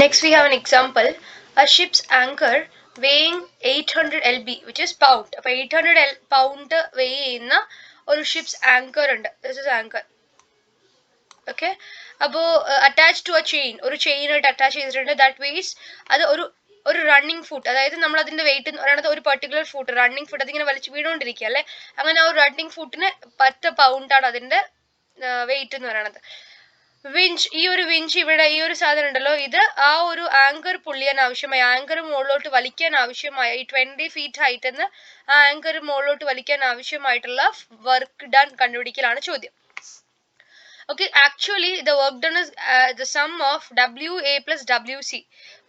Next we have an example. A ship's anchor weighing 800 lb, which is pound. അപ്പോൾ 800 pound weigh ചെയ്യുന്ന ഒരു ships anchor ഉണ്ട്. This is anchor. Okay. അപ്പോൾ attach to A chain, ഒരു ചെയിനായിട്ട് attach ചെയ്തിട്ടുണ്ട്. That wise അത് ഒരു running foot, അതായത് നമ്മൾ അതിന്റെ വെയിറ്റ് എന്ന് പറയുന്നത് ഒരു പെർട്ടിക്കുലർ ഫുട്ട്, റണ്ണിങ് ഫുട്ട് അതിങ്ങനെ വലിച്ചു വീണുകൊണ്ടിരിക്കുക അല്ലെ. അങ്ങനെ ആ ഒരു റണ്ണിങ് ഫുട്ടിന് 10 പൗണ്ടാണ് അതിന്റെ വെയിറ്റ് എന്ന് പറയുന്നത്. വിഞ്ച്, ഈ ഒരു വിഞ്ച് ഇവിടെ ഈ ഒരു സാധനം ഉണ്ടല്ലോ, ഇത് ആ ഒരു ആങ്കർ പൊള്ളിയാൻ ആവശ്യമായി, ആങ്കർ മുകളിലോട്ട് വലിക്കാൻ ആവശ്യമായ ഈ 20 ഫീറ്റ് ഹൈറ്റ് എന്ന് ആ ആങ്കർ മുകളിലോട്ട് വലിക്കാൻ ആവശ്യമായിട്ടുള്ള വർക്ക് ഡൺ കണ്ടുപിടിക്കലാണ് ചോദ്യം. Okay, actually the work done is the sum of WA plus WC,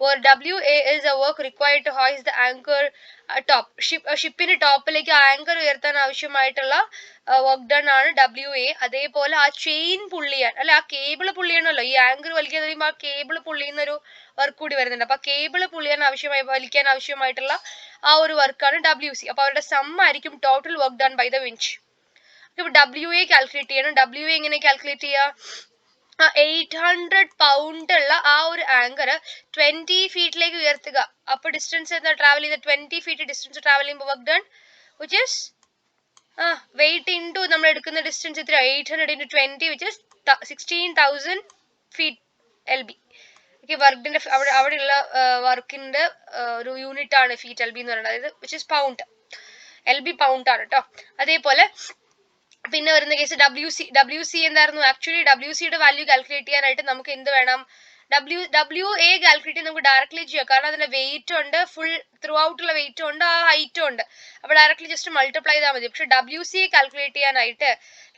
where WA is the work required to hoist the anchor top. ഷിപ്പിന്റെ ടോപ്പിലേക്ക് ആങ്കർ ഉയർത്താൻ ആവശ്യമായിട്ടുള്ള വർക്ക് ഡൺ ആണ് WA. അതേപോലെ ആ ചെയിൻ പുള്ളിയാൻ അല്ലെ, ആ കേബിൾ പുള്ളിയണല്ലോ, ഈ ആങ്കർ വലിക്കാൻ കഴിയുമ്പോൾ ആ കേബിൾ പുള്ളിയുന്ന ഒരു വർക്ക് കൂടി വരുന്നുണ്ട്. അപ്പൊ ആ കേബിൾ പുള്ളിയാൻ വലിക്കാൻ ആവശ്യമായിട്ടുള്ള ആ ഒരു വർക്കാണ് WC. അപ്പൊ അവരുടെ സം ആയിരിക്കും total work done by the winch. WA calculate ചെയ്യണം. WA എങ്ങനെ കാൽക്കുലേറ്റ് ചെയ്യുക? 800 പൗണ്ട് ഉള്ള ആ ഒരു ആങ്കർ 20 ഫീറ്റിലേക്ക് ഉയർത്തുക. അപ്പൊ ഡിസ്റ്റൻസ് എന്താ ട്രാവൽ ചെയ്ത 20 ഫീറ്റ് ഡിസ്റ്റൻസ് ട്രാവൽ ചെയ്യുമ്പോൾ work done which is weight into നമ്മൾ എടുക്കുന്ന ഡിസ്റ്റൻസ് ഇത്ര 800 into 20 which is 16,000 feet LB. വർക്കിന്റെ അവിടെയുള്ള വർക്കിന്റെ ഒരു യൂണിറ്റ് ആണ് ഫീറ്റ് LB എന്ന് പറയുന്നത്, അതായത് which is pound. LB pound ആണ് കേട്ടോ. അതേപോലെ പിന്നെ വരുന്ന കേസ് WC എന്തായിരുന്നു? ആക്ച്വലി WCയുടെ വാല്യൂ കാൽക്കുലേറ്റ് ചെയ്യാനായിട്ട് നമുക്ക് എന്ത് വേണം? WA കാൽക്കുലേറ്റ് ചെയ്യാൻ നമുക്ക് ഡയറക്ട്ലി ചെയ്യാം, കാരണം അതിന്റെ വെയിറ്റ് ഉണ്ട്, ഫുൾ ത്രൂ ഔട്ടുള്ള വെയിറ്റും ഉണ്ട്, ആ ഹൈറ്റും ഉണ്ട്. അപ്പൊ ഡയറക്ട്ലി ജസ്റ്റ് മൾട്ടിപ്ലൈ ചെയ്താൽ മതി. പക്ഷെ WC കാൽക്കുലേറ്റ് ചെയ്യാനായിട്ട്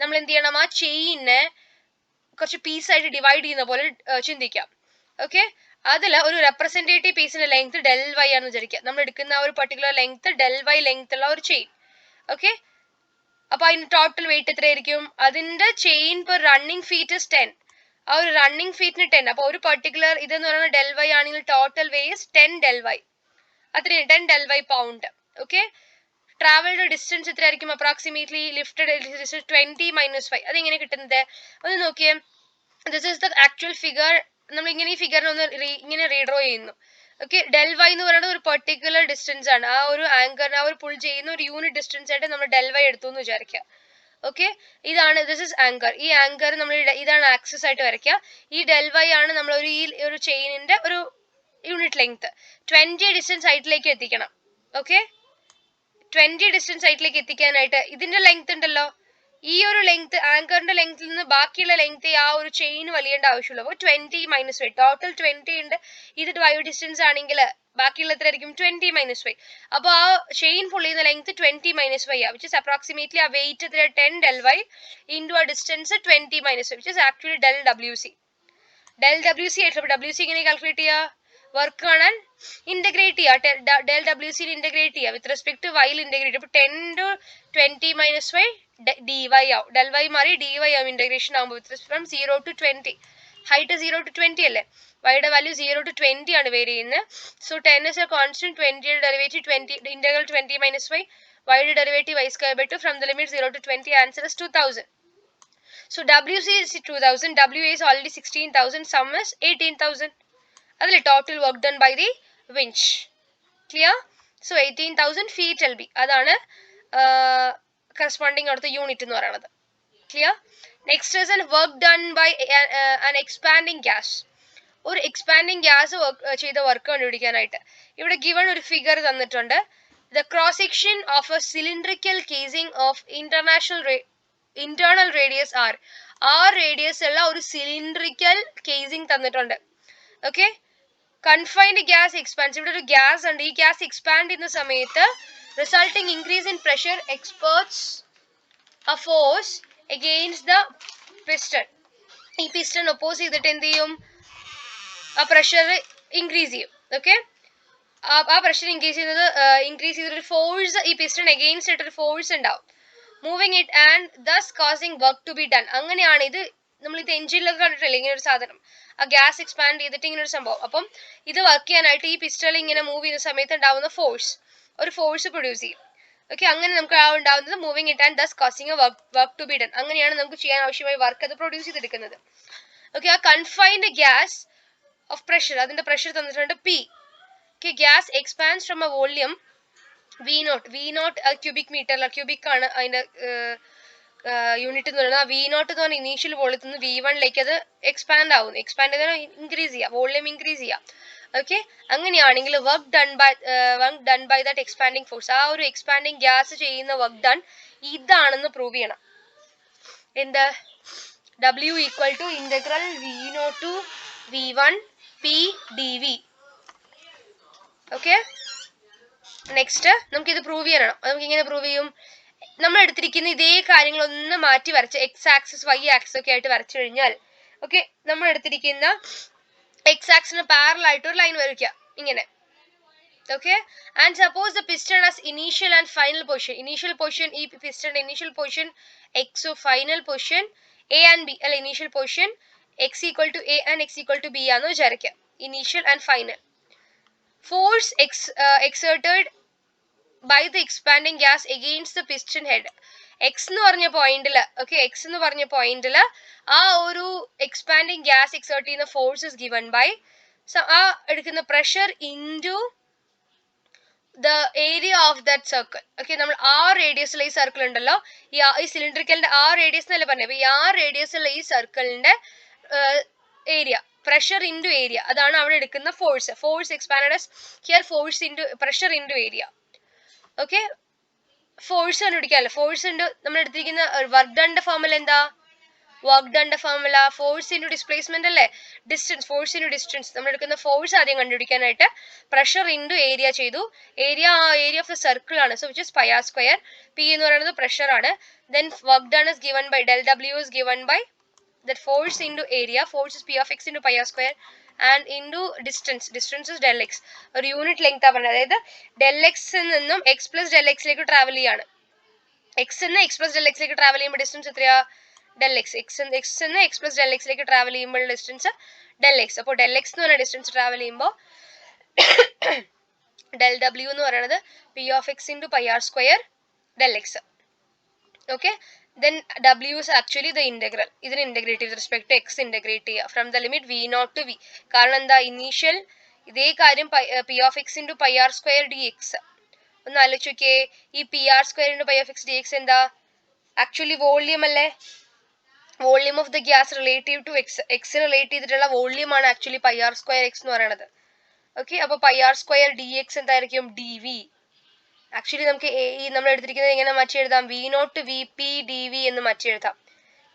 നമ്മൾ എന്ത് ചെയ്യണം? ആ ചെയിനെ കുറച്ച് പീസായിട്ട് ഡിവൈഡ് ചെയ്യുന്ന പോലെ ചിന്തിക്കാം. ഓക്കെ, അതിൽ ഒരു റെപ്രസെന്റേറ്റീവ് പീസിന്റെ ലെങ്ത് ∆y ആണെന്ന് വിചാരിക്കുക. നമ്മൾ എടുക്കുന്ന ഒരു പെർട്ടിക്കുലർ ലെങ്ത് ∆y ലെങ്ത് ഉള്ള ഒരു ചെയിൻ. ഓക്കെ, അപ്പൊ അതിന്റെ ടോട്ടൽ വെയിറ്റ് എത്രയായിരിക്കും? അതിന്റെ chain per running feet is 10. ആ ഒരു റണ്ണിങ് ഫീറ്റിന് 10. അപ്പൊ ഒരു പെർട്ടിക്കുലർ ഇതെന്ന് പറയുന്നത് ∆y ആണെങ്കിൽ ടോട്ടൽ വെയ്സ് 10 ∆y, അത്രയും 10 ∆y pound. Okay, travelled distance എത്രയായിരിക്കും? Approximately lifted distance 20 - 5. അതെങ്ങനെ കിട്ടുന്നത്? ഒന്ന് നോക്കിയേ. This is the actual figure. നമ്മൾ ഇങ്ങനെ ഈ ഫിഗറിനെ ഒന്ന് ഇങ്ങനെ റീഡ്രോ ചെയ്യുന്നു. ഓക്കെ, ∆y എന്ന് പറയുന്നത് ഒരു പെർട്ടിക്കുലർ ഡിസ്റ്റൻസ് ആണ്. ആ ഒരു ആങ്കറിനെ ആ ഒരു പുൾ ചെയ്യുന്ന ഒരു യൂണിറ്റ് ഡിസ്റ്റൻസ് ആയിട്ട് നമ്മൾ ∆y എടുത്തു എന്ന് വിചാരിക്കുക. ഓക്കെ, ഇതാണ് ദിസ് ഇസ് ആങ്കർ. ഈ ആങ്കർ നമ്മൾ ഇതാണ് ആക്സിസ് ആയിട്ട് വരയ്ക്കുക. ഈ ∆y ആണ് നമ്മൾ ഒരു ചെയിനിന്റെ ഒരു യൂണിറ്റ് ലെങ്ത്. 20 ഡിസ്റ്റൻസ് ഹൈറ്റിലേക്ക് എത്തിക്കണം. ഓക്കെ, 20 ഡിസ്റ്റൻസ് ഹൈറ്റിലേക്ക് എത്തിക്കാനായിട്ട് ഇതിന്റെ ലെങ്ത് ഉണ്ടല്ലോ, ഈ ഒരു ലെങ്ത് ആങ്കറിന്റെ ലെങ്ത്തിൽ നിന്ന് ബാക്കിയുള്ള ലെങ്ത് ആ ഒരു ചെയിൻ വലിയേണ്ട ആവശ്യമുള്ളൂ. അപ്പോൾ 20 - 5 ടോട്ടൽ 20 ഉണ്ട്. ഇത് 5 ഡിസ്റ്റൻസ് ആണെങ്കിൽ ബാക്കിയുള്ള എത്രയായിരിക്കും? 20 - 5. അപ്പോൾ ആ ചെയിൻ പുൾ ചെയ്യുന്ന ലെങ്ത് 20 - 5 വിച്ച് ഇസ് അപ്രോക്സിമേറ്റ്ലി ആ വെയിറ്റ് എത്ര? 10 ∆y ഇൻറ്റു ആ distance 20 - 5 which is actually ∆WC. ∆WC ആയിട്ടുള്ള WC ഇങ്ങനെ കാൽക്കുലേറ്റ് ചെയ്യുക? വർക്ക് കാണാൻ ഇന്റഗ്രേറ്റ് ചെയ്യുക, ∆WC ഇന്റഗ്രേറ്റ് ചെയ്യുക വിത്ത് റെസ്പെക്ട് ടു വൈയിൽ ഇന്റഗ്രേറ്റ്. അപ്പൊ 10 × 20 - 5 dy ആവും. ∆y മാറി dy ആവും ഇന്റഗ്രേഷൻ ആകുമ്പോൾ ഫ്രം 0 to 20. ഹൈറ്റ് 0 to 20 അല്ലേ, വൈയുടെ വാല്യൂ 0 to 20 ആണ് വേരി ചെയ്യുന്നത്. So 10 is a constant, 20 derivative 20 integral 20 - 5 വൈയുടെ derivative y²/2 from the limit 0 to 20. Answer is 2000. So WC is 2000, WA is already 16,000, sum is 18,000. അതിൽ total work done by the winch. Clear? So 18,000 feet LB, അതാണ് corresponding അവിടുത്തെ unit എന്ന് പറയുന്നത്. Clear? Next is work done by an expanding gas. ഒരു expanding gas ചെയ്ത work കണ്ടുപിടിക്കാനായിട്ട് ഇവിടെ given ഒരു ഫിഗർ തന്നിട്ടുണ്ട്. The cross section of a cylindrical casing of internal radius R. ആ റേഡിയസ് ഉള്ള ഒരു സിലിണ്ടറിക്കൽ കേസിംഗ് തന്നിട്ടുണ്ട്. Okay, confined gas expands. ഇവിടെ ഒരു ഗ്യാസ് ഉണ്ട്. ഈ ഗ്യാസ് എക്സ്പാൻഡ് ചെയ്യുന്ന സമയത്ത് resulting increase in pressure exerts a force against the piston. ഈ പിസ്റ്റൺ ഒപ്പോസ് ചെയ്തിട്ട് എന്ത് ചെയ്യും? ആ പ്രഷർ ഇൻക്രീസ് ചെയ്യും. ഓക്കെ, ആ പ്രഷർ ഇൻക്രീസ് ചെയ്തൊരു ഫോഴ്സ് ഈ പിസ്റ്റൺ അഗെയിൻസ്റ്റ് ആയിട്ട് ഒരു ഫോഴ്സ് ഉണ്ടാവും, moving it and thus causing work to be done. അങ്ങനെയാണ് ഇത് നമ്മൾ ഇത് എഞ്ചിനിലൊക്കെ കണ്ടിട്ടില്ല ഇങ്ങനെ ഒരു സാധനം, ആ ഗ്യാസ് എക്സ്പാൻഡ് ചെയ്തിട്ട് ഇങ്ങനെ ഒരു സംഭവം. അപ്പം ഇത് വർക്ക് ചെയ്യാനായിട്ട് ഈ പിസ്റ്റൾ ഇങ്ങനെ മൂവ് ചെയ്യുന്ന സമയത്ത് ഉണ്ടാവുന്ന ഒരു ഫോഴ്സ് പ്രൊഡ്യൂസ് ചെയ്യും. ഓക്കെ, അങ്ങനെ നമുക്ക് ഉണ്ടാവുന്നത് moving it and thus causing a work to be done. അങ്ങനെയാണ് നമുക്ക് ചെയ്യാൻ ആവശ്യമായ വർക്ക് അത് പ്രൊഡ്യൂസ് ചെയ്തെടുക്കുന്നത്. ഓക്കെ, ആ കൺഫൈൻഡ് ഗ്യാസ് ഓഫ് പ്രഷർ, അതിന്റെ പ്രഷർ തന്നിട്ടുണ്ട് P. Okay, gas expands from a volume V0 cubic metre, cubic ആണ് അതിന്റെ യൂണിറ്റ് എന്ന് പറയുന്നത്. V0 എന്ന് പറഞ്ഞാൽ ഇനീഷ്യൽ വോളിയത്തിൽ നിന്ന് V1ലേക്ക് അത് എക്സ്പാൻഡ് ആവുന്നു. എക്സ്പാൻഡ് ഇൻക്രീസ് ചെയ്യുക, വോളിയം ഇൻക്രീസ് ചെയ്യുക. ഓക്കെ, അങ്ങനെയാണെങ്കിൽ work done by that expanding force, ആ ഒരു എക്സ്പാൻഡിങ് ഗ്യാസ് ചെയ്യുന്ന വർക്ക് ഡൺ ഇതാണെന്ന് പ്രൂവ് ചെയ്യണം. എന്ത്? W equal to integral V0 to V1 P dV. ഓക്കെ, നെക്സ്റ്റ് നമുക്കിത് പ്രൂവ് ചെയ്യണം. നമുക്ക് ഇങ്ങനെ പ്രൂവ് ചെയ്യും. നമ്മൾ എടുത്തിരിക്കുന്ന ഇതേ കാര്യങ്ങളൊന്ന് മാറ്റി വരച്ച് എക്സ് ആക്സിസ് വൈ ആക്സിസ് ഒക്കെ ആയിട്ട് വരച്ചു കഴിഞ്ഞാൽ, ഓക്കെ, നമ്മൾ എടുത്തിരിക്കുന്ന എക്സ് ആക്സിന് പാരലൽ ആയിട്ട് ഒരു ലൈൻ വരയ്ക്കുക ഇങ്ങനെ. Okay, and suppose the piston as initial and final position. Initial position, ഈ piston initial position X, final position A and B, അല്ല initial position X equal to A and X equal to B ആണെന്ന് വിചാരിക്കുക. Initial and final force exerted by the expanding gas against the piston head. X എന്ന് പറഞ്ഞ പോയിന്റിൽ, okay, X എന്ന് പറഞ്ഞ പോയിന്റിൽ ആ ഒരു എക്സ്പാൻഡിങ് ഗ്യാസ് എക്സേർട്ട് ചെയ്യുന്ന ഫോഴ്സ് ഇസ് ഗിവൺ ബൈ ആ എടുക്കുന്ന pressure into the area of that circle. Okay, നമ്മൾ ആ റേഡിയസിലെ ഈ സർക്കിൾ ഉണ്ടല്ലോ, ഈ സിലിണ്ടറിക്കലിന്റെ ആ റേഡിയസ് എന്നല്ലേ പറഞ്ഞത്, അപ്പൊ ഈ ആ റേഡിയസിലെ ഈ സർക്കിളിന്റെ ഏരിയ, പ്രഷർ ഇൻറ്റു ഏരിയ, അതാണ് അവിടെ എടുക്കുന്ന force. Force expand here, force into pressure into area. Okay, force കണ്ടുപിടിക്കാമല്ലോ. ഫോഴ്സ് ഉണ്ട് നമ്മൾ എടുത്തിരിക്കുന്ന വർക്ക് ഡണ്ടെ ഫോർമുല എന്താ? വർക്ക് ഡണ്ടെ ഫോർമുല ഫോഴ്സ് ഇൻറ്റു ഡിസ്പ്ലേസ്മെന്റ് അല്ലേ, ഡിസ്റ്റൻസ്, ഫോഴ്സ് ഇൻറ്റു ഡിസ്റ്റൻസ്. നമ്മൾ എടുക്കുന്ന ഫോഴ്സ് ആദ്യം കണ്ടുപിടിക്കാനായിട്ട് പ്രഷർ ഇൻറ്റു ഏരിയ ചെയ്തു. ഏരിയ ഓഫ് ദ സർക്കിൾ ആണ്, so which is pi r square. P എന്ന് പറയുന്നത് പ്രഷർ ആണ്. Then work done is given by del W is given by that force into area, force is p of x into pi r square and into distance, distance is del x. ഒരു unit length ആണ്, അതായത് del x നിന്നും x plus del x ലേക്ക് travel ചെയ്യാണ്. x നിന്ന് x plus del x ലേക്ക് travel ചെയ്യുമ്പോൾ distance എത്രയാ? del x. x നിന്ന് x plus del x ലേക്ക് travel ചെയ്യുമ്പോൾ ഡിസ്റ്റൻസ് del x. അപ്പോൾ del x എന്ന് പറഞ്ഞ ഡിസ്റ്റൻസ് ട്രാവൽ ചെയ്യുമ്പോൾ del w എന്ന് പറയുന്നത് p of x into pi r square del x. Okay, then w is actually the integral. ഇതിന് integrate with respect to x integrate ചെയ്യുക from the limit v0 to v. കാരണം എന്താ, initial ഇതേ കാര്യം p of x into pi r square dx. ഒന്ന് ആലോചിച്ച് നോക്കിയേ, ഈ p r square into pi of x dx എന്താ? ആക്ച്വലി വോള്യൂം അല്ലേ, volume of the gas relative to X. X relate ചെയ്തിട്ടുള്ള വോള്യൂം ആണ് actually pi r square x എന്ന് പറയുന്നത്. ഓക്കെ, അപ്പോൾ pi r square dx എന്തായിരിക്കും? dv. ആക്ച്വലി നമുക്ക് നമ്മൾ എടുത്തിരിക്കുന്നത് എങ്ങനെ മാറ്റി എഴുതാം? v0 to vp dv എന്ന് മാറ്റി എഴുതാം.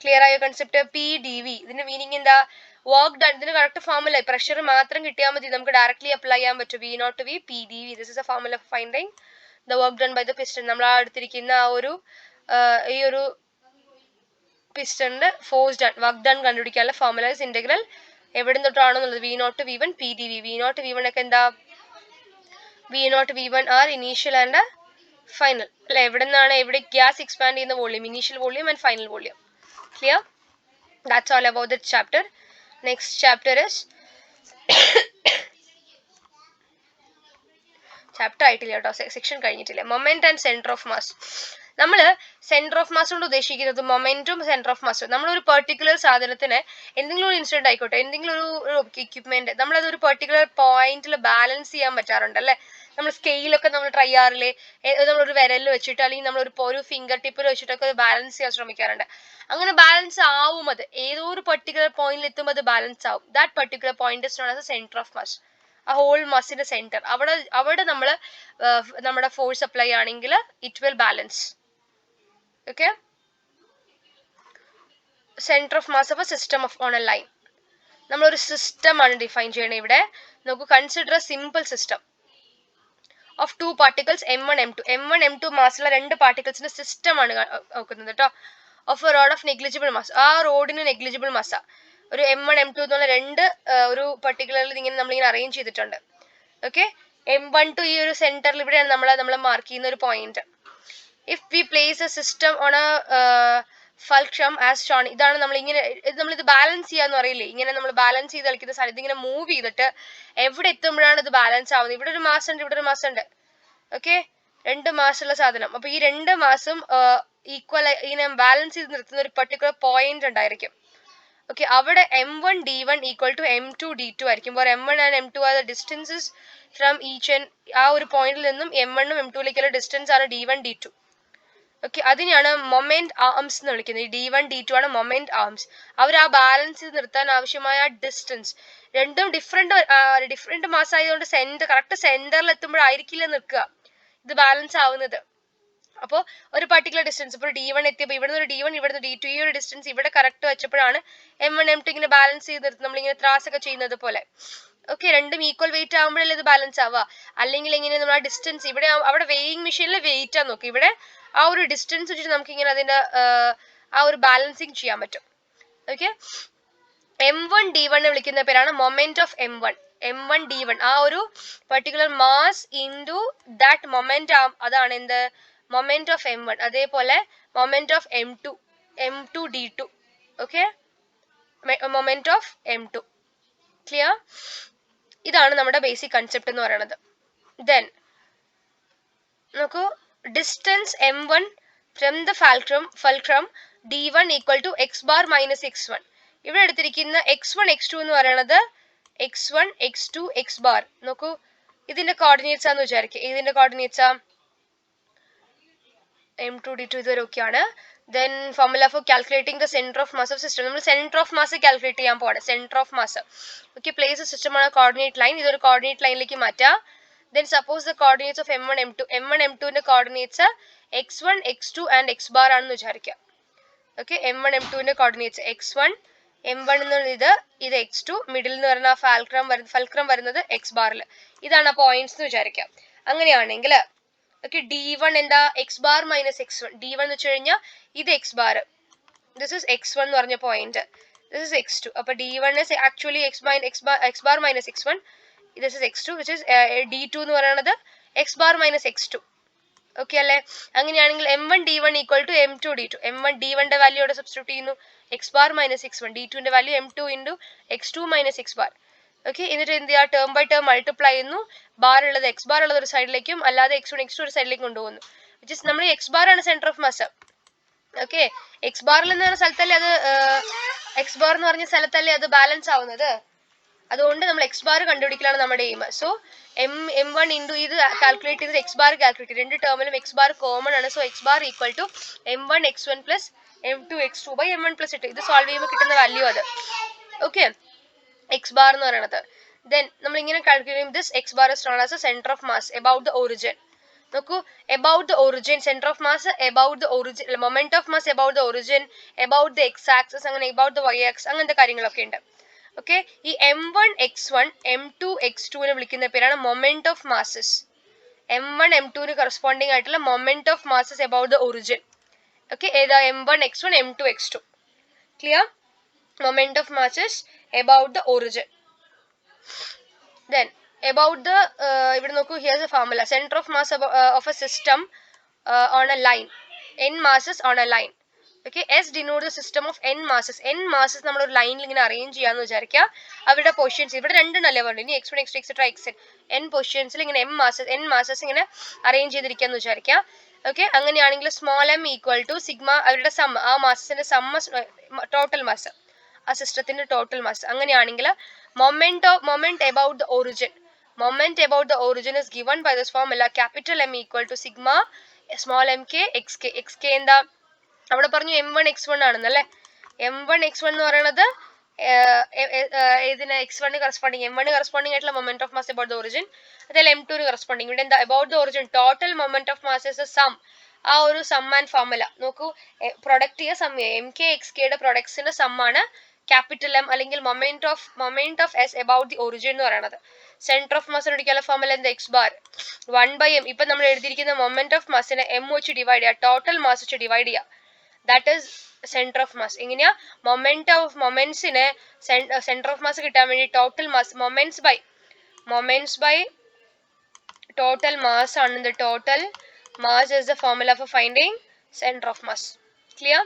ക്ലിയർ ആയോ കൺസെപ്റ്റ്? p dv. ഇതിന്റെ മീനിങ് എന്താ? Work done. ഇതിന് കറക്റ്റ് ഫോർമുല, പ്രഷർ മാത്രം കിട്ടിയാൽ മതി, നമുക്ക് ഡയറക്ട്ലി അപ്ലൈ ചെയ്യാൻ പറ്റും. v0 to vp dv. This is a formula for finding the work done by the piston. നമ്മൾ ആ എടുത്തിരിക്കുന്ന ആ ഒരു ഈ ഒരു പിസ്റ്റണിന്റെ ഫോഴ്സ് ഡൺ, വർക്ക് ഡൺ കണ്ടുപിടിക്കാനുള്ള ഫോർമുല ഇസ് ഇന്റഗ്രൽ എവിടെ തൊട്ടാണെന്നുള്ളത് v0 to v1 p dv. v0 to v1 ഒക്കെ എന്താ? v0 to v1 are initial and final അല്ലെ, എവിടെ നിന്നാണ് എവിടെ ഗ്യാസ് എക്സ്പാൻഡ് ചെയ്യുന്ന volume, initial volume and final volume. Clear? That's all about this chapter. Next chapter is chapter ആയിട്ടില്ല കേട്ടോ, section കഴിഞ്ഞിട്ടില്ല. Moment and centre of mass. നമ്മൾ centre of mass കൊണ്ട് ഉദ്ദേശിക്കുന്നത് മൊമെന്റും സെന്റർ ഓഫ് മാസും. നമ്മളൊരു പെർട്ടിക്കുലർ സാധനത്തിന് എന്തെങ്കിലും ഒരു ഇൻസിഡന്റ് ആയിക്കോട്ടെ, എന്തെങ്കിലും ഒരു എക്യുപ്മെന്റ്, നമ്മളത് ഒരു പെർട്ടിക്കുലർ പോയിന്റിൽ ബാലൻസ് ചെയ്യാൻ പറ്റാറുണ്ട് അല്ലെ. നമ്മൾ സ്കെയിലൊക്കെ നമ്മൾ ട്രൈ ചെയ്യാറില്ലേ, നമ്മളൊരു വിരലിൽ വെച്ചിട്ട് അല്ലെങ്കിൽ നമ്മളൊരു ഫിംഗർ ടിപ്പിൽ വെച്ചിട്ടൊക്കെ ബാലൻസ് ചെയ്യാൻ ശ്രമിക്കാറുണ്ട്. അങ്ങനെ ബാലൻസ് ആവും, അത് ഏതോ ഒരു പെർട്ടിക്കുലർ പോയിന്റിൽ എത്തുമ്പോൾ അത് ബാലൻസ് ആവും. That particular point is known as a centre of mass. ആ ഹോൾ മാസിന്റെ സെന്റർ, അവിടെ നമ്മൾ നമ്മുടെ ഫോഴ്സ് അപ്ലൈ ആണെങ്കിൽ it will balance. Okay, centre of mass of a system of on A line. നമ്മളൊരു സിസ്റ്റം ആണ് ഡിഫൈൻ ചെയ്യണത് ഇവിടെ. നമുക്ക് consider A simple system of two particles m1 m2. m1 m2 മാസുള്ള രണ്ട് പാർട്ടിക്കിൾസിന്റെ സിസ്റ്റം ആണ് നോക്കുന്നത് കേട്ടോ. Of A road of negligible mass. ആ റോഡിന് നെഗ്ലിജിബിൾ മാസാ. ഒരു m1 m2 എന്നുള്ള രണ്ട് ഒരു പർട്ടിക്കുലറിൽ ഇങ്ങനെ നമ്മളിങ്ങനെ അറേഞ്ച് ചെയ്തിട്ടുണ്ട്. ഓക്കെ, m12 ഈ ഒരു സെന്ററിൽ ഇവിടെയാണ് നമ്മൾ മാർക്ക് ചെയ്യുന്ന ഒരു point. If we place A system on A fulcrum as shown. ഇതാണ് നമ്മളിത് ബാലൻസ് ചെയ്യാന്ന് അറിയില്ലേ, ഇങ്ങനെ നമ്മൾ ബാലൻസ് ചെയ്ത് കളിക്കുന്ന സാധനം ഇതിങ്ങനെ മൂവ് ചെയ്തിട്ട് എവിടെ എത്തുമ്പോഴാണ് ഇത് ബാലൻസ് ആവുന്നത്. ഇവിടെ ഒരു മാസ് ഉണ്ട്, ഇവിടെ ഒരു മാസ് ഉണ്ട്. ഓക്കെ, രണ്ട് മാസുള്ള സാധനം. അപ്പൊ ഈ രണ്ട് മാസും ഈക്വൽ ഇങ്ങനെ ബാലൻസ് ചെയ്ത് നിർത്തുന്ന ഒരു പെർട്ടിക്കുലർ പോയിന്റ് ഉണ്ടായിരിക്കും. ഓക്കെ, അവിടെ m1 d1 equal to m2 d2 ആയിരിക്കും. For m1 and m2 are the distances from each and ആ ഒരു പോയിന്റിൽ നിന്നും m1 ഉം m2ലേക്കുള്ള ഡിസ്റ്റൻസ് ആണ് d1 d2. ഓക്കെ, അതിനെയാണ് മൊമെന്റ് ആംസ് എന്ന് വിളിക്കുന്നത്. ഈ d1 d2 ആണ് മൊമെന്റ് ആംസ്. അവർ ആ ബാലൻസ് ചെയ്ത് നിർത്താൻ ആവശ്യമായ ഡിസ്റ്റൻസ്. രണ്ടും ഡിഫറെന്റ് മാസ് ആയതുകൊണ്ട് കറക്റ്റ് സെന്ററിൽ എത്തുമ്പോഴായിരിക്കില്ല നിൽക്കുക, ഇത് ബാലൻസ് ആവുന്നത്. അപ്പോൾ ഒരു പർട്ടിക്കുലർ ഡിസ്റ്റൻസ്, ഇപ്പോൾ d1 എത്തിയപ്പോൾ ഇവിടുന്ന് ഒരു d1 ഇവിടുന്ന് d2, ഈ ഒരു ഡിസ്റ്റൻസ് ഇവിടെ കറക്റ്റ് വെച്ചപ്പോഴാണ് m1 m2 ഇങ്ങനെ ബാലൻസ് ചെയ്ത് നിർത്തുന്നത്, നമ്മളിങ്ങനെ ത്രാസൊക്കെ ചെയ്യുന്നത് പോലെ. ഓക്കെ, രണ്ടും ഈക്വൽ വെയിറ്റ് ആകുമ്പോഴല്ലേ ഇത് ബാലൻസ് ആവുക. അല്ലെങ്കിൽ എങ്ങനെ നമ്മൾ ആ ഡിസ്റ്റൻസ് ഇവിടെ അവിടെ വെയിങ് മെഷീനിൽ വെയിറ്റ് ആണ് നോക്കുക, ഇവിടെ ആ ഒരു ഡിസ്റ്റൻസ് വെച്ചിട്ട് നമുക്ക് ഇങ്ങനെ അതിന്റെ ആ ഒരു ബാലൻസിങ് ചെയ്യാൻ പറ്റും. ഓക്കെ, m1 d1 വിളിക്കുന്ന പേരാണ് മൊമെന്റ് ഓഫ് m1 d1. ആ ഒരു particular mass into that moment അതാണ് എന്ത് മൊമെന്റ് ഓഫ് m1. അതേപോലെ moment of m2 d2. Okay, moment of m2. Clear? ഇതാണ് നമ്മുടെ ബേസിക് കൺസെപ്റ്റ് എന്ന് പറയുന്നത്. ദെൻ നോക്കൂ, distance m1 from the fulcrum d1 equal to x bar minus x1. ഇവിടെ എടുത്തിരിക്കുന്ന x1 x2 എന്ന് പറയുന്നത് x1 x2 x ബാർ. നോക്കൂ, ഇതിന്റെ കോർഡിനേറ്റ്സ് ആണെന്ന് വിചാരിക്കുക. ഇതിന്റെ കോർഡിനേറ്റ്സ് m2 d2 ഇതുവരെ ഓക്കെയാണ്. Then formula four calculating the centre of mass of system. നമ്മൾ സെന്റർ ഓഫ് മാസ് കാൽക്കുലേറ്റ് ചെയ്യാൻ പോവാണ്. Centre of mass. Okay, place system ആണ് കോർഡിനേറ്റ് ലൈൻ. ഇതൊരു കോർഡിനേറ്റ് ലൈനിലേക്ക് മാറ്റാം. Then suppose the coordinates of m1 m2 ന്റെ coordinates x1 x2 and x bar ആണെന്ന് വിചാരിക്കാം. ഓക്കെ, m1 m2 ന്റെ കോർഡിനേറ്റ്സ് x1 m1 എന്നുള്ളത് ഇത് x2, മിഡിൽ എന്ന് പറയുന്ന ഫൾക്രം വരുന്നത് x ബാറിൽ. ഇതാണ് പോയിന്റ്സ് എന്ന് വിചാരിക്കാം. അങ്ങനെയാണെങ്കിൽ ഓക്കെ, d1 എന്താ x bar minus x1. d1 എന്ന് വെച്ച് കഴിഞ്ഞാൽ ഇത് x bar, this is x1 എന്ന് പറഞ്ഞ പോയിന്റ്, ദിസ് ഇസ് x2. അപ്പൊ d1 is actually x bar minus x1. This is x2, which is d2 എന്ന് പറയുന്നത് x bar minus x2. Okay അല്ലേ? അങ്ങനെയാണെങ്കിൽ m1 d1 equal to m2 d2. m1 d1 ന്റെ value ഇവിടെ substitute ചെയ്യുന്നു, x bar minus x1. d2 ന്റെ value m2 into x2 minus x bar. Okay, എന്നിട്ട് എന്ത് ചെയ്യുക, ടേം ബൈ ടേം മൾട്ടിപ്ലൈ ചെയ്യുന്നു. ബാർ ഉള്ളത് x bar ഉള്ളത് ഒരു സൈഡിലേക്കും അല്ലാതെ x1 x2 ഒരു സൈഡിലേക്കും കൊണ്ടുപോകുന്നു. വിച്ച് ഇസ് നമ്മൾ x bar ആണ് centre of mass. Okay, x ബാറിൽ എന്ന് പറഞ്ഞ സ്ഥലത്തല്ലേ അത് x bar എന്ന് പറഞ്ഞ സ്ഥലത്തല്ലേ അത് ബാലൻസ് ആവുന്നത്. അതുകൊണ്ട് നമ്മൾ x ബാർ കണ്ടുപിടിക്കലാണ് നമ്മുടെ എയിം. സോ m1 ഇൻറ്റു ഇത് കാൽക്കുലേറ്റ് ചെയ്ത് x ബാർ കാൽക്കുലേറ്റ് ചെയ്ത് രണ്ട് ടേമിലും x ബാർ കോമൺ ആണ്. So x bar equal to m1 x1 plus m2 x2 by m1 plus 2. ഇത് സോൾവ് ചെയ്യുമ്പോൾ കിട്ടുന്ന വാല്യൂ അത്. ഓക്കെ, x ബാർ എന്ന് പറയുന്നത്. ദെൻ നമ്മൾ ഇങ്ങനെ കാൽക്കുലേറ്റ് ചെയ്യും, this x bar is known as a centre of mass about the origin. നോക്കൂ, about the origin, centre of mass about the origin, moment of mass about the origin, about the X axis, അങ്ങനെ about the Y axis, അങ്ങനത്തെ കാര്യങ്ങളൊക്കെ ഉണ്ട്. Okay, ഈ m1 x1 m2 x2 നെ വിളിക്കുന്ന പേരാണ് moment of masses. m1 m2 ന് corresponding ആയിട്ടുള്ള moment of masses about the origin. Okay, ഏതാ m1 x1 m2 x2. Clear? Moment of masses about the origin. Then about the ഇവിടെ നോക്കൂ, here's A formula. Centre of mass of a system on A line, n masses on a line. Okay, S denote the system of n masses. n masses നമ്മൾ ഒരു ലൈനിൽ ഇങ്ങനെ arrange ചെയ്യാന്ന് വിചാരിക്കുക. അവരുടെ positions ഇവിടെ രണ്ടെണ്ണല്ലേ പറഞ്ഞു, ഇനി x1 x2 etcetera xn n പൊസിഷൻസിൽ ഇങ്ങനെ n മാസസ് ഇങ്ങനെ അറേഞ്ച് ചെയ്തിരിക്കാന്ന് വിചാരിക്കുക. ഓക്കെ, അങ്ങനെയാണെങ്കിൽ small m equal to sigma, അവരുടെ സം, ആ മാസസിന്റെ സമ്മ ടോട്ടൽ മാസ്, ആ സിസ്റ്റത്തിന്റെ ടോട്ടൽ മാസ്. അങ്ങനെയാണെങ്കിൽ moment about the origin, moment about the origin is given by this formula capital M equal to sigma small mk xk. xk എന്താ അവിടെ പറഞ്ഞു m1 x1 ആണെന്നല്ലേ. m1 x1 എന്ന് പറയുന്നത് ഇതിന് x1 കറസ്പോണ്ടിങ്, m1 കറസ്പോണ്ടിങ് ആയിട്ടുള്ള moment of mass about the origin. അതേപോലെ m2 corresponding. ഇവിടെ എന്താ about the origin total moment of mass is a sum. ആ ഒരു സം ആൻഡ് ഫോർമുല നോക്കൂ, പ്രൊഡക്റ്റ് ചെയ്യുക സം mk xk യുടെ പ്രൊഡക്ട്സിന്റെ സം ആണ് ക്യാപിറ്റൽ M അല്ലെങ്കിൽ moment of s about the origin എന്ന് പറയുന്നത്. സെന്റർ ഓഫ് മാസ് കണ്ടുപിടിക്കാനുള്ള ഫോർമുല എന്താ, x ബാർ 1/m. ഇപ്പൊ നമ്മൾ എഴുതിയിരിക്കുന്ന മൊമെന്റ് ഓഫ് മാസിനെ m വെച്ച് ഡിവൈഡ് ചെയ്യുക, ടോട്ടൽ മാസ് വെച്ച് ഡിവൈഡ് ചെയ്യുക. That is centre of mass. എങ്ങനെയാ മൊമെന്റ്സിനെ സെന്റർ ഓഫ് മാസ് കിട്ടാൻ വേണ്ടി total mass moments by total mass ആണ്. The total mass is the formula for finding centre of mass. Clear?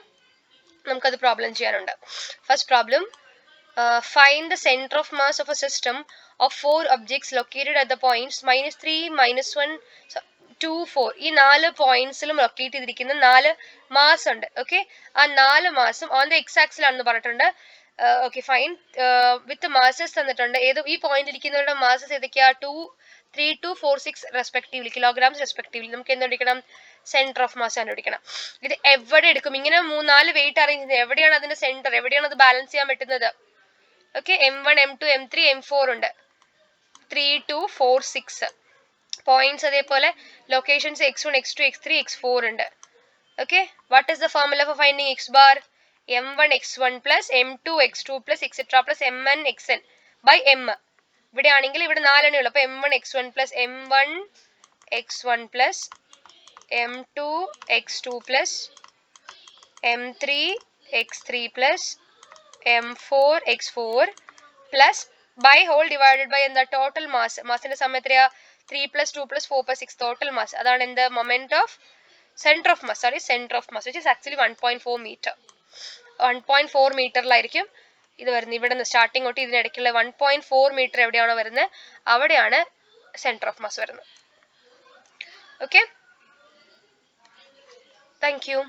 നമുക്കത് പ്രോബ്ലം ചെയ്യാനുണ്ട്. First problem, find the centre of mass of a system of 4 objects located at the points -3 -1 2 4. ഈ 4 പോയിന്റ്സിലും locate ചെയ്തിരിക്കുന്ന 4 mass ഉണ്ട്. Okay, ആ 4 മാസും on the X ആക്സിലാണെന്ന് പറഞ്ഞിട്ടുണ്ട്. Okay fine. വിത്ത് masses തന്നിട്ടുണ്ട്. ഏത് ഈ പോയിന്റ് ഇരിക്കുന്നവരുടെ മാസസ് ഏതൊക്കെയാ? 2, 3, 2, 4, 6 റെസ്പെക്റ്റീവ്ലി, കിലോഗ്രാംസ് റെസ്പെക്റ്റീവ്ലി. നമുക്ക് എന്തെടുക്കണം? സെന്റർ ഓഫ് മാസ് കണ്ടുപിടിക്കണം. ഇത് എവിടെ എടുക്കും? ഇങ്ങനെ 3-4 വെയിറ്റ് അറേഞ്ച് ചെയ്ത് എവിടെയാണ് അതിന്റെ സെന്റർ, എവിടെയാണ് അത് ബാലൻസ് ചെയ്യാൻ പറ്റുന്നത്? Okay, M1, M2, M3, M4 ഉണ്ട്. 3, 2, 4, 6 പോയിന്റ്സ്. അതേപോലെ locations x1, x2, x3, x4 ഉണ്ട്. Okay, what is the formula for finding x bar? M1 x1 plus M2 x2 plus etc plus Mn xn by M. ഇവിടെ ആണെങ്കിൽ ഇവിടെ 4 എണ്ണേ ഉള്ളൂ. അപ്പൊ M1 x1 plus M1 x1 plus M2 x2 plus M3 x3 plus M4 x4 plus by whole divided by എന്താ? Total mass. മാസിന്റെ sum എത്രയാ? 3 plus 2 plus 4 plus 6 total mass. അതാണ് എന്ത്? Moment of centre of mass. Sorry, centre of mass which is actually 1.4 metre. 1.4 മീറ്ററിലായിരിക്കും ഇത് വരുന്നത്. ഇവിടെ നിന്ന് സ്റ്റാർട്ടിങ് തൊട്ട് ഇതിനിടയ്ക്കുള്ള 1.4 മീറ്റർ എവിടെയാണോ വരുന്നത് അവിടെയാണ് സെന്റർ ഓഫ് മാസ് വരുന്നത്. Okay, thank you.